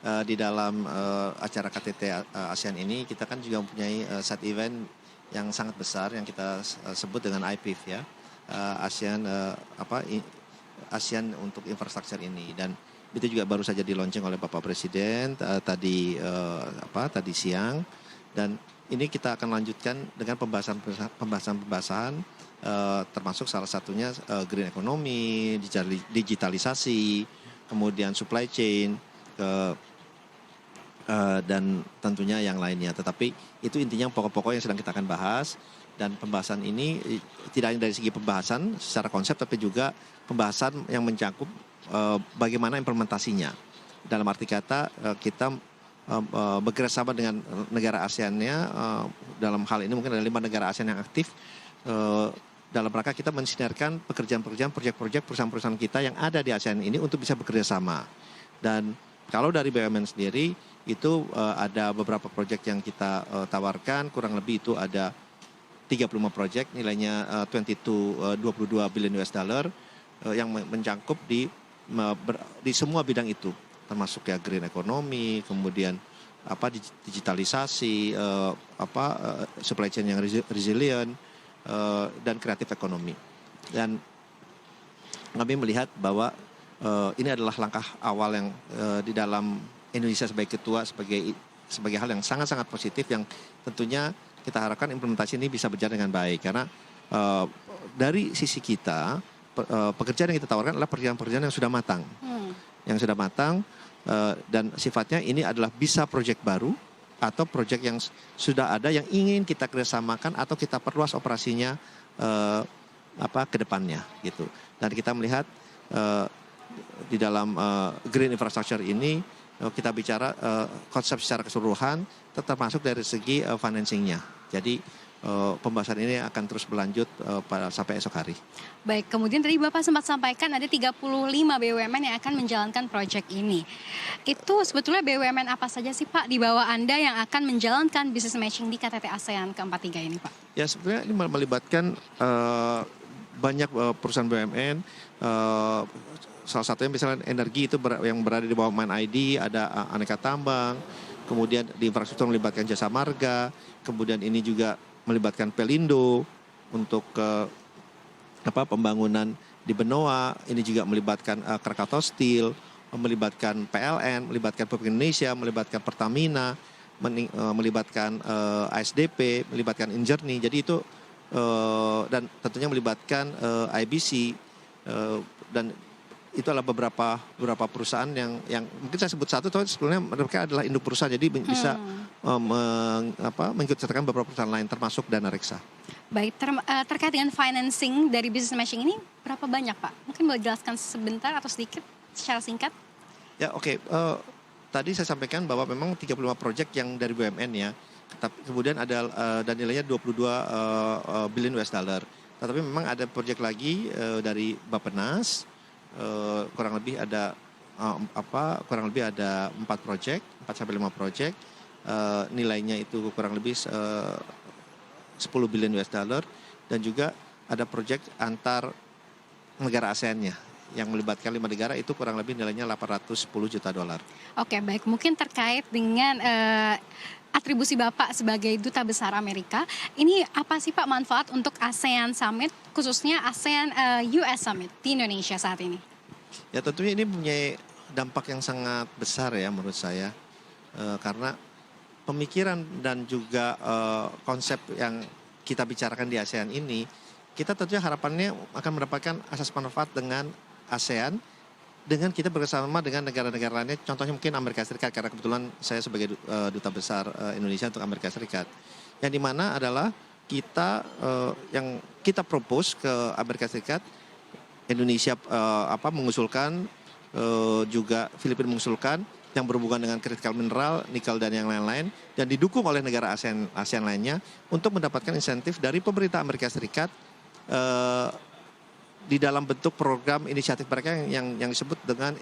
di dalam acara KTT ASEAN ini kita kan juga mempunyai side event yang sangat besar yang kita sebut dengan IPIF ya, ASEAN ASEAN untuk infrastruktur ini, dan itu juga baru saja di launching oleh Bapak Presiden tadi siang, dan ini kita akan lanjutkan dengan pembahasan termasuk salah satunya green economy, digitalisasi, kemudian supply chain, dan tentunya yang lainnya. Tetapi itu intinya pokok-pokok yang sedang kita akan bahas, dan pembahasan ini tidak hanya dari segi pembahasan secara konsep tapi juga pembahasan yang mencakup bagaimana implementasinya. Dalam arti kata kita bekerja sama dengan negara ASEAN-nya, dalam hal ini mungkin ada 5 negara ASEAN yang aktif, dalam rangka kita mensinergikan pekerjaan-pekerjaan, proyek-proyek perusahaan-perusahaan kita yang ada di ASEAN ini untuk bisa bekerja sama. Dan kalau dari BUMN sendiri itu ada beberapa proyek yang kita tawarkan, kurang lebih itu ada 35 proyek nilainya 22 billion US dollar yang mencakup di semua bidang itu, termasuk ya green economy, kemudian digitalisasi, supply chain yang resilient, dan kreatif ekonomi. Dan kami melihat bahwa ini adalah langkah awal yang di dalam Indonesia sebagai ketua, sebagai hal yang sangat-sangat positif yang tentunya kita harapkan implementasi ini bisa berjalan dengan baik. Karena dari sisi kita, pekerjaan yang kita tawarkan adalah pekerjaan-pekerjaan yang sudah matang. Yang sudah matang, dan sifatnya ini adalah bisa proyek baru atau proyek yang sudah ada yang ingin kita kerjasamakan atau kita perluas operasinya ke depannya gitu. Dan kita melihat di dalam green infrastructure ini kita bicara konsep secara keseluruhan, termasuk dari segi financingnya. Jadi pembahasan ini akan terus berlanjut sampai esok hari. Baik, kemudian tadi Bapak sempat sampaikan ada 35 BUMN yang akan menjalankan proyek ini. Itu sebetulnya BUMN apa saja sih Pak di bawah Anda yang akan menjalankan business matching di KTT ASEAN ke-43 ini Pak? Ya, sebenarnya ini melibatkan banyak perusahaan BUMN. Salah satunya misalnya energi itu yang berada di bawah MindID, ada aneka tambang, kemudian di infrastruktur melibatkan Jasa Marga, kemudian ini juga melibatkan Pelindo untuk pembangunan di Benoa, ini juga melibatkan Krakatau Steel, melibatkan PLN, melibatkan Pupuk Indonesia, melibatkan Pertamina, melibatkan ASDP, melibatkan Injourney. Jadi itu dan tentunya melibatkan IBC, dan itu adalah beberapa perusahaan yang mungkin saya sebut satu, tapi sebetulnya mereka adalah induk perusahaan, jadi bisa mengikutsertakan beberapa perusahaan lain termasuk Dana Reksa. Baik, terkait dengan financing dari business matching ini berapa banyak Pak? Mungkin boleh jelaskan sebentar atau sedikit secara singkat? Ya, oke. Tadi saya sampaikan bahwa memang 35 proyek yang dari BUMN ya, kemudian ada dan nilainya 22 billion US dollar. Tetapi memang ada proyek lagi dari Bappenas, kurang lebih ada 4 proyek, 4 sampai 5 proyek, nilainya itu kurang lebih 10 billion US dollar, dan juga ada proyek antar negara ASEAN-nya yang melibatkan 5 negara, itu kurang lebih nilainya 810 juta dolar. Oke, baik, mungkin terkait dengan atribusi Bapak sebagai Duta Besar Amerika, ini apa sih Pak manfaat untuk ASEAN Summit, khususnya ASEAN US Summit di Indonesia saat ini? Ya, tentunya ini punya dampak yang sangat besar ya menurut saya, karena pemikiran dan juga konsep yang kita bicarakan di ASEAN ini, kita tentunya harapannya akan mendapatkan asas manfaat dengan ASEAN, dengan kita bersama dengan negara-negara lainnya, contohnya mungkin Amerika Serikat, karena kebetulan saya sebagai Duta Besar Indonesia untuk Amerika Serikat. Yang dimana adalah kita yang kita propose ke Amerika Serikat, Indonesia mengusulkan, juga Filipina mengusulkan, yang berhubungan dengan kritikal mineral, nikel dan yang lain-lain, dan didukung oleh negara ASEAN lainnya untuk mendapatkan insentif dari pemerintah Amerika Serikat di dalam bentuk program inisiatif mereka yang disebut dengan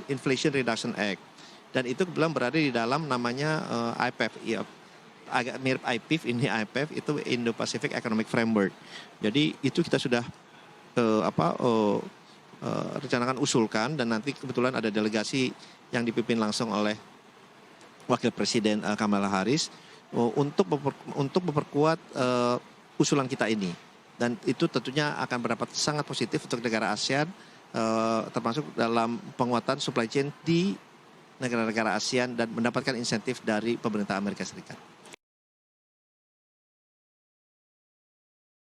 Inflation Reduction Act. Dan itu kebetulan berada di dalam namanya IPEF, agak mirip IPIF, ini IPEF itu Indo-Pacific Economic Framework. Jadi itu kita sudah rencanakan usulkan, dan nanti kebetulan ada delegasi yang dipimpin langsung oleh Wakil Presiden Kamala Harris untuk memperkuat usulan kita ini. Dan itu tentunya akan berdampak sangat positif untuk negara ASEAN, termasuk dalam penguatan supply chain di negara-negara ASEAN dan mendapatkan insentif dari pemerintah Amerika Serikat.